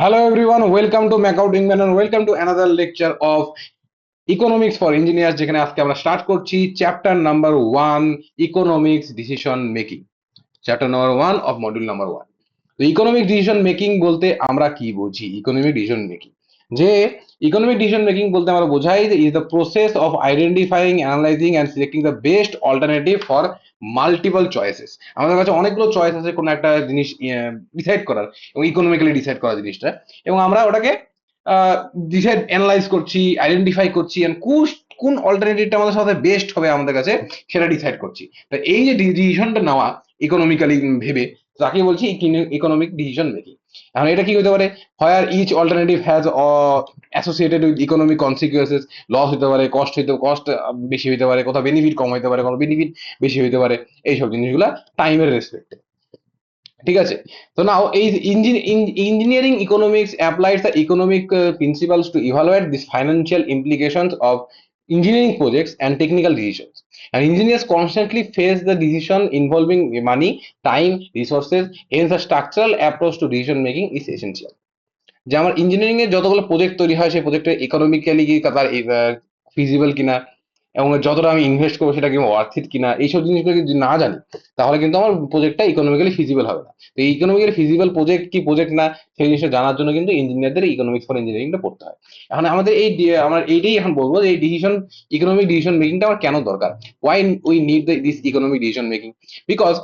Hello everyone, welcome to Macaut England and welcome to another lecture of Economics for Engineers যেখানে আজকে আমরা start করছি chapter number 1 economics decision making chapter number 1 of module number 1। তো economic decision making বলতে আমরা কি বুঝি? Economic decision making যে ইকোনমিক ডিসিশন মেকিং বলতে আমরা বোঝাই যে is the process of identifying analysing and selecting the best alternative for multiple choices. আমাদের কাছে অনেকগুলো চয়েস আছে কোনো একটা জিনিস ডিসাইড করার এবং ইকোনমিক্যালি ডিসাইড করা জিনিসটা, এবং আমরা ওটাকে ডিসাইড অ্যানালাইজ করছি, আইডেন্টিফাই করছি এন্ড কোন অল্টারনেটিভটা আমাদের সাথে বেস্ট হবে আমাদের কাছে সেটা ডিসাইড করছি। তো এই যে ডিসিশনটা নেওয়া ইকোনমিক্যালি ভেবে, তাকে বলছি ইকোনমিক ডিসিশন মেকিং। এখন এটা কি হতে পারে? Where which alternative has associated with economic consequences, loss হতে পারে, কস্ট বেশি হতে পারে, কোথাও বেনিফিট কম হতে পারে, কোথাও বেনিফিট বেশি হতে পারে, এইসব জিনিসগুলা টাইমের রেসপেক্টে। ঠিক আছে? তো নাও এই engineering economics applies the economic principles two evaluate this financial implications of engineering projects and technical decisions. And engineers constantly face the decision involving money, time, resources. Hence, a structural approach to decision making is essential. যে আমার engineering এর যতগুলো project তৈরি হয় সেই প্রজেক্টে economically কি তার ফিজিবল কিনা এবং যতটা আমি ইনভেস্ট করবো সেটা কি ওয়ার্থ ইট কিনা, এইসব জিনিসগুলো যদি না জানি তাহলে কিন্তু আমার প্রজেক্টটা ইকোনমিক্যালি ফিজিবল হবে না। তো এই ইকোনমিক্যালি ফিজিবল প্রজেক্ট কি প্রজেক্ট না সেই জিনিসটা জানার জন্য কিন্তু ইঞ্জিনিয়ারদের ইকোনমিক্স ফর ইঞ্জিনিয়ারিংটা পড়তে হয়। এখন আমাদের আমরা এইটাই এখন বলবো যে এই ইকোনমিক ডিসিশন মেকিংটা আমার কেন দরকার, why we need this economic decision making, because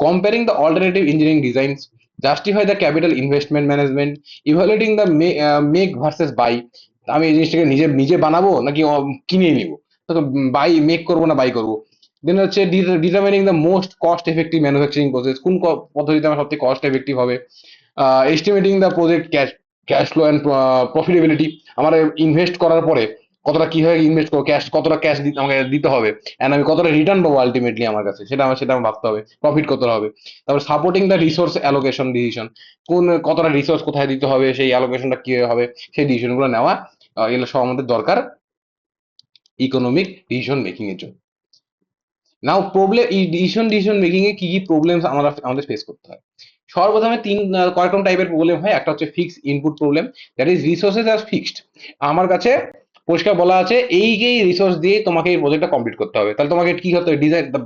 comparing the alternative engineering designs, justify the capital investment management, evaluating the make versus buy. আমি এই জিনিসটাকে নিজে নিজে বানাবো নাকি কিনে নিবো, তো বাই মেক করবো না বাই করবো। দেন হচ্ছে determining the most cost effective manufacturing process, কোন পদ্ধতিতে আমার সবথেকে কস্ট এফেক্টিভ হবে। Estimating the project cash flow and profitability, আমার ইনভেস্ট করার পরে কতটা কিভাবে ইনভেস্ট করবো, কতটা ক্যাশ আমাকে দিতে হবে, এন্ড আমি কতটা রিটার্ন পাবো আলটিমেটলি আমার কাছে, সেটা আমার ভাবতে হবে, প্রফিট কতটা হবে। তারপর supporting the resource allocation decision, কতটা রিসোর্স কোথায় দিতে হবে, সেই অ্যালোকেশনটা কি হবে, সেই ডিসিশন গুলো নেওয়া। এগুলো সব আমাদের দরকার ইকোনমিক ডিসিশন মেকিং এর জন্য। নাও প্রবলেম, এই ডিসিশন মেকিং এ কি কি প্রবলেম আমাদের ফেস করতে হয়? সর্বপ্রথমে কয়েক রকম টাইপের প্রবলেম হয়। একটা হচ্ছে fix input problem, that is resources are fixed. আমার কাছে পরিষ্কার বলা আছে এই রিসোর্স দিয়ে তোমাকে এই প্রজেক্টটা কমপ্লিট করতে হবে, তাহলে তোমাকে কি করতে হবে?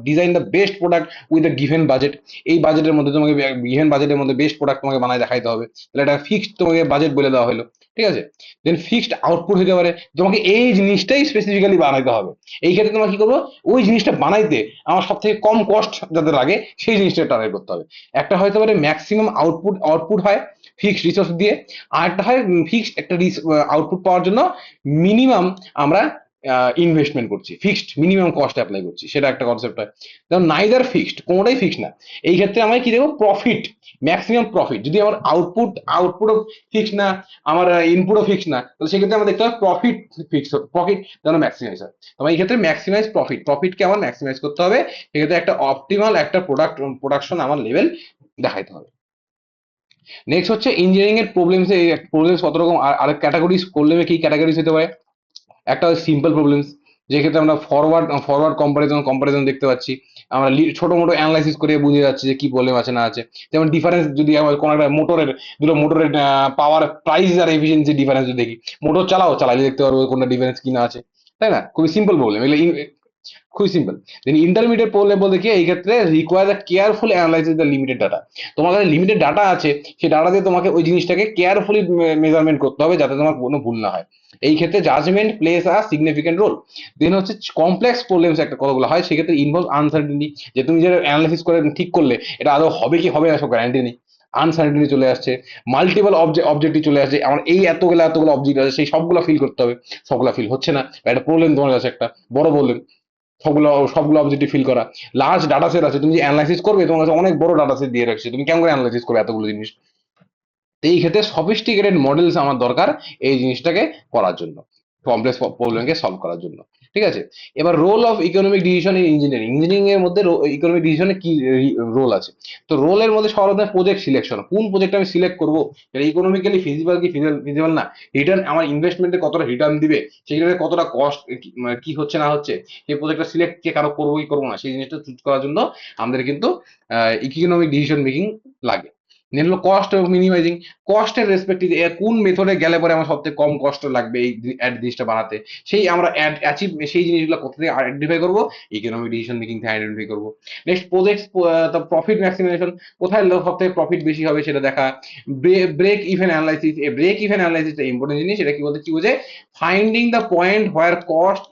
Design the best product with the given budget. এই বাজেটের মধ্যে তোমাকে, গিভেন বাজেটের মধ্যে বেস্ট প্রোডাক্ট তোমাকে বানায় দেখাইতে হবে, তাহলে এটা ফিক্সড তোমাকে বাজেট বলে দেওয়া হলো। ঠিক আছে? দেন ফিক্সড আউটপুট হতে পারে, তোমাকে এই জিনিসটাই স্পেসিফিক্যালি বানাইতে হবে। এই ক্ষেত্রে তোমার কি করবো? ওই জিনিসটা বানাইতে আমার সব থেকে কম কস্ট যাতে লাগে সেই জিনিসটা টার্গেট করতে হবে। একটা হয়তো পারে ম্যাক্সিমাম আউটপুট হয় ফিক্সড রিসোর্স দিয়ে, আর একটা হয় ফিক্সড একটা আউটপুট পাওয়ার জন্য মিনিমাম আমরা ইনভেস্টমেন্ট করছি, ফিক্সড মিনিমাম কস্ট অ্যাপ্লাই করছি, সেটা একটা কনসেপ্ট হয়। যেমন নাইদার ফিক্সড, কোনোটাই ফিক্সড না। এই ক্ষেত্রে আমি কি দেবো? Profit, maximum profit. যদি আমার আউটপুটও ফিক্সড না, আমার ইনপুটও ফিক্সড না, তাহলে সেক্ষেত্রে আমার দেখতে হবে প্রফিট ফিক্স, প্রফিট যেন ম্যাক্সিমাইজ হয়। তোমার এই ক্ষেত্রে ম্যাক্সিমাইজ প্রফিটকে আমার ম্যাক্সিমাইজ করতে হবে। সেক্ষেত্রে একটা অপটিমাল একটা প্রোডাকশন আমার লেভেল দেখাইতে হবে। নেক্সট হচ্ছে ইঞ্জিনিয়ারিং এর প্রবলেমস কত রকম, আর ক্যাটাগরিজ প্রবলেমে কি ক্যাটাগরিজ হতে পারে? একটা সিম্পল প্রবলেমস, যে ক্ষেত্রে আমরা ফরওয়ার্ড কম্পারিজন দেখতে পাচ্ছি, আমরা ছোট মোটো অ্যানালাইসিস করে বুঝে যাচ্ছি যে কি প্রবলেম আছে না আছে। যেমন ডিফারেন্স, যদি আমার কোনো একটা দুটো মোটরের পাওয়ার প্রাইস আর এফিসিয়েন্সি ডিফারেন্স যদি দেখি, মোটর চালাইলে দেখতে পারবো কোনটা ডিফারেন্স কি না আছে, তাই না? খুবই সিম্পল প্রবলেম এগুলো, খুবই সিম্পল। দেন ইন্টারমিডিয়েট প্রবলেম বলতে কি, এই ক্ষেত্রে require the careful analysis the limited data. তোমার কাছে লিমিটেড ডাটা আছে, সেই ডাটা দিয়ে তোমাকে ওই জিনিসটাকে কেয়ারফুলি মেজারমেন্ট করতে হবে যাতে তোমার কোনো ভুল না হয়। এই ক্ষেত্রে judgement plays a significant role. Then হচ্ছে কমপ্লেক্স প্রবলেমস একটা কতগুলো হয়, সেক্ষেত্রে ইনভলভ আনসার্টেনিটি, যে তুমি যেটা অ্যানালাইসিস করে ঠিক করলে এটা আদৌ হবে কি হবে না সব গ্যারান্টি নেই, আনসার্টেনিটি চলে আসছে। মাল্টিপল অবজেক্টিভ চলে আসছে, আমার এই এতগুলো অবজেক্ট আছে, সেই সবগুলো ফিল করতে হবে, সবগুলো ফিল হচ্ছে না, একটা প্রবলেম তোমার কাছে, একটা বড় প্রবলেম সবগুলো অবজেক্টিভ ফিল করা। লার্জ ডাটা সেট আছে, তুমি যে অ্যানালাইসিস করবে তোমার কাছে অনেক বড় ডাটা সেট দিয়ে রাখছে, তুমি কেমন করে অ্যানালাইসিস করবে এতগুলো জিনিস? তো এই ক্ষেত্রে সফিস্টিকেটেড মডেলস আমার দরকার এই জিনিসটাকে করার জন্য, কমপ্লেক্স প্রবলেমকে সলভ করার জন্য। ঠিক আছে? এবার role of economic decision in engineering এর মধ্যে ইকোনমিক ডিসিশনে কি রোল আছে? তো রোলের মধ্যে সর্বপ্রথম প্রজেক্ট সিলেকশন, কোন প্রজেক্ট আমি সিলেক্ট করবো, এটা ইকোনমিক্যালি ফিজিবল কি ফিজিবল না, রিটার্ন আমার ইনভেস্টমেন্টে কতটা রিটার্ন দিবে, সেক্ষেত্রে কতটা কস্ট কি হচ্ছে না হচ্ছে, সেই প্রজেক্টটা সিলেক্ট কে কারো করবো কি করবো না সেই জিনিসটা চুজ করার জন্য আমাদের কিন্তু ইকোনমিক ডিসিশন মেকিং লাগে। দেন হলো কস্ট এবং মিনিমাইজিং, কস্টের রেসপেক্টিভ কোন মেথডে গেলে পরে আমার সবথেকে কম কষ্ট লাগবে এই অ্যাড জিনিসটা বানাতে, সেই আমরা অ্যাচিভ সেই জিনিসগুলো কোথা থেকে আইডেন্টিফাই করবো, ইকোনমিক ডিসিশন মেকিং থেকে আইডেন্টিফাই করবো। নেক্সট প্রজেক্ট প্রফিট ম্যাক্সিমাইজেশন, কোথায় সব থেকে প্রফিট বেশি হবে সেটা দেখা। ব্রেক ইভেন অ্যানালাইসিস, এই ব্রেক ইভেন অ্যানালাইসিসটা ইম্পর্টেন্ট জিনিস, এটা কি বলতে কি বোঝে, finding the point where cost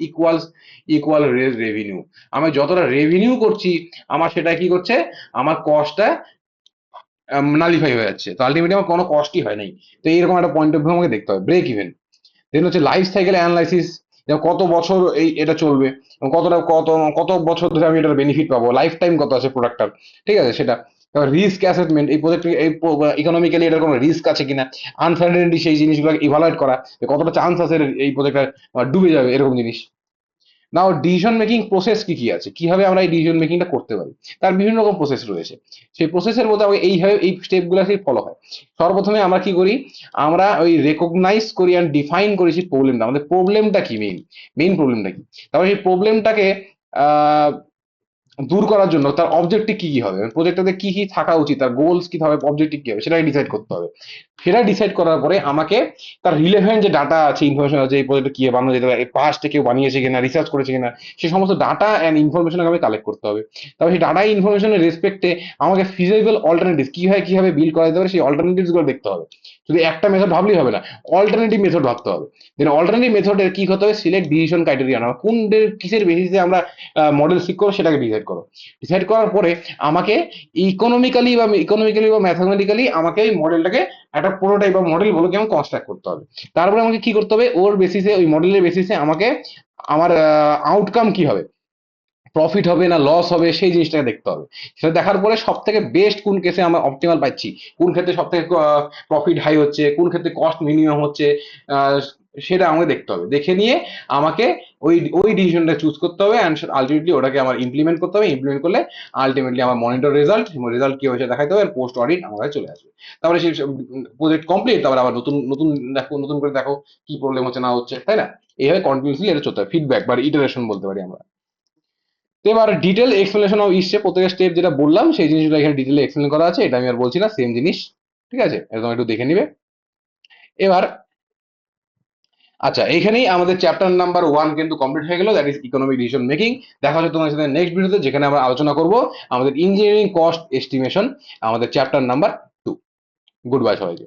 equal revenue. আমি যতটা রেভিনিউ করছি আমার সেটা কি করছে, আমার কস্টটা নালিফাই হয়ে যাচ্ছে, তো আলটিমেটলি আমার কোনো কস্টই হয় নাই। তো এইরকম একটা পয়েন্ট অফ ভিউ আমাকে দেখতে হবে। ব্রেক ইভেন, দেন হচ্ছে লাইফ সাইকেল অ্যানালাইসিস, কত বছর এটা চলবে এবং কত কত বছর ধরে আমি এটার বেনিফিট পাবো, লাইফ টাইম কত আছে প্রোডাক্টটার, ঠিক আছে সেটা। তারপর রিস্ক অ্যাসেসমেন্ট, এই প্রজেক্ট এই ইকোনমিক্যালি এটার কোনো রিস্ক আছে কিনা, আনসার্টেনিটি সেই জিনিসগুলো ইভালুয়েট করা, যে কতটা চান্স আছে এই প্রজেক্টটা ডুবে যাবে এরকম জিনিস। নাও ডিসিশন মেকিং প্রসেস কি কি আছে, কিভাবে আমরা এই ডিসিশন মেকিংটা করতে পারি, তার বিভিন্ন রকম প্রসেস রয়েছে। সেই প্রসেসের মধ্যে আমাকে এইভাবে এই স্টেপগুলো সেই ফলো হয়। সর্বপ্রথমে আমরা কি করি, আমরা ওই রেকগনাইজ করি অ্যান্ড ডিফাইন করি সেই প্রবলেমটা, আমাদের প্রবলেমটা কি, মেইন প্রবলেমটা কি। তারপরে সেই প্রবলেমটাকে দূর করার জন্য তার অবজেক্টিভ কি কি হবে, প্রজেক্টটাতে কি কি থাকা উচিত, তার গোলস কি হবে, অবজেক্টিভ কি হবে, সেটাই ডিসাইড করতে হবে। সেটা ডিসাইড করার পরে আমাকে তার রিলেভেন্ট যে ডাটা আছে, ইনফরমেশন আছে, এই প্রজেক্টটা কি বানানো যেতে পারে, পাস্টে কেউ বানিয়েছে কিনা, রিসার্চ করেছে কিনা, সেই সমস্ত ডাটা অ্যান্ড ইনফরমেশন আমাকে কালেক্ট করতে হবে। তারপর সেই ডাটা ইনফরমেশনের রেসপেক্টে আমাকে ফিজিবল অল্টারনেটিভ কিভাবে বিল্ড করা যেতে পারে সেই অল্টারনেটিভস গুলো দেখতে হবে। শুধু একটা মেথড ভাবলেই হবে না, অল্টারনেটিভ মেথড ভাবতে হবে। দেন অল্টারনেটিভ মেথডের কি করতে হবে, সিলেক্ট ডিসিশন ক্রাইটেরিয়া, কোন কিসের বেসিসে আমরা মডেল সিক করো সেটাকে ডিসাইড করো। ডিসাইড করার পরে আমাকে ইকোনমিক্যালি বা ম্যাথামেটিক্যালি আমাকে এই মডেলটাকে একটা প্রোটোটাইপ বা মডেল বলে কেমন কনস্ট্রাক্ট করতে হবে। তারপরে আমাকে কি করতে হবে, ওর বেসিসে ওই মডেলের বেসিসে আমাকে আমার আউটকাম কি হবে, প্রফিট হবে না লস হবে সেই জিনিসটাকে দেখতে হবে। সেটা দেখার পরে সব থেকে বেস্ট কোন কেসে আমরা অপটিমাল পাচ্ছি, কোন ক্ষেত্রে সব থেকে প্রফিট হাই হচ্ছে, কোন ক্ষেত্রে কস্ট মিনিমাম হচ্ছে, আহ, সেটা আমাকে দেখতে হবে। দেখে নিয়ে আমাকে ওই ডিসিশনটা চুজ করতে হবে অ্যান্ড আলটিমেটলি ওটাকে আমার ইমপ্লিমেন্ট করতে হবে। ইমপ্লিমেন্ট করলে আলটিমেটলি আমার মনিটর রেজাল্ট কি হয়েছে দেখাতে হবে, পোস্ট অডিট আমার কাছে চলে আসবে। তারপরে সেই প্রজেক্ট কমপ্লিট, তারপরে আবার নতুন নতুন দেখো, নতুন করে দেখো কি প্রবলেম হচ্ছে না হচ্ছে, তাই না। এইভাবে কন্টিনিউসলি এটা চলতে হবে, ফিডব্যাক বা ইটারেশন বলতে পারি আমরা। তো এবার detail explanation of each step, প্রত্যেকটা স্টেপ যেটা বললাম সেই জিনিসগুলো এখানে ডিটেলে এক্সপ্লেন করা আছে, এটা আমি আর বলছি না, সেম জিনিস, ঠিক আছে, একদম একটু দেখে নিবে। এবার আচ্ছা, এইখানেই আমাদের চ্যাপ্টার নাম্বার 1 কিন্তু কমপ্লিট হয়ে গেল, that is economic decision making. দেখা হচ্ছে তোমার সাথে নেক্সট ভিডিওতে, যেখানে আমরা আলোচনা করব আমাদের ইঞ্জিনিয়ারিং কস্ট এস্টিমেশন, আমাদের চ্যাপ্টার নাম্বার 2। গুড বাই সবাইকে।